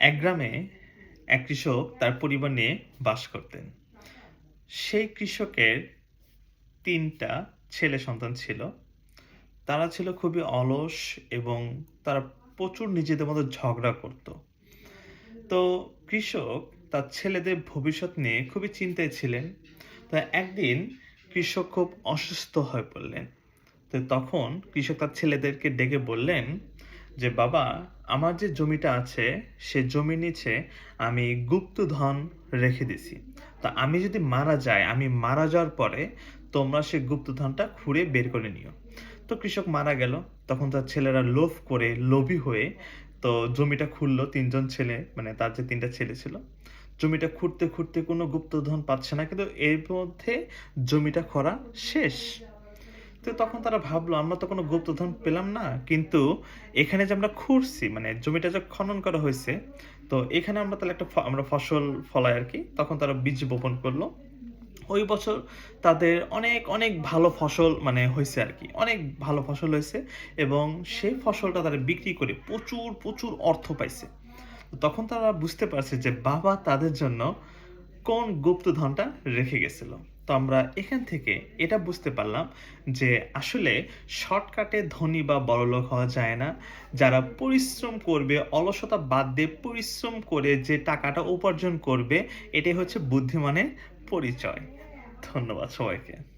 এক গ্রামে এক কৃষক তার পরিবার নিয়ে বাস করতেন। সেই কৃষকের ৩ টা ছেলে সন্তান ছিল। তারা ছিল খুবই অলস এবং তারা প্রচুর নিজেদের মধ্যে ঝগড়া করত। তো কৃষক তার ছেলেদের ভবিষ্যৎ নিয়ে খুবই চিন্তায় ছিলেন। তো একদিন কৃষক খুব অসুস্থ হয়ে পড়লেন। তো তখন কৃষক তার ছেলেদেরকে ডেকে বললেন যে, "বাবা, আমার যে জমিটা আছে, সে জমির নিচে আমি গুপ্তধন রেখে দিছি। তো আমি যদি মারা যাই, আমি মারা যাওয়ার পরে তোমরা সেই গুপ্তধনটা খুঁড়ে বের করে নিও।" তো কৃষক মারা গেল। তখন তার ছেলেরা লোভ করে, লোভী হয়ে তো জমিটা খুঁড়ল। ৩ জন ছেলে, মানে তার যে ৩ টা ছেলে ছিল। জমিটা খুঁড়তে, খুঁড়তে কোনো গুপ্তধন পাচ্ছে না। কিন্তু এর মধ্যে জমিটা খোঁড়া শেষ। তো তখন তারা ভাবলো, আমরা তো কোনো গুপ্তধন পেলাম না। কিন্তু এখানে যে আমরা খুঁড়ছি, মানে জমিটা যে খনন করা হইছে, তো এখানে আমরা তাহলে একটা আমরা ফসল ফলাই আরকি। তখন তারা বীজ বপন করলো। ওই বছর তাদের অনেক, অনেক ভালো ফসল মানে হইছে আরকি। অনেক ভালো ফসল হইছে এবং সেই ফসলটা তারা বিক্রি করে প্রচুর, প্রচুর অর্থ পাইছে। তখন তারা বুঝতে পারছে যে বাবা তাদের জন্য কোন গুপ্তধনটা রেখে গেছিল। তো আমরা এখান থেকে এটা বুঝতে পারলাম যে আসলে শর্টকাটে ধনী বা বড়লোক হওয়া যায় না। যারা পরিশ্রম করবে, অলসতা বাদ দিয়ে পরিশ্রম করে যে টাকাটা উপার্জন করবে, এটাই হচ্ছে বুদ্ধিমানের পরিচয়। ধন্যবাদ সবাইকে।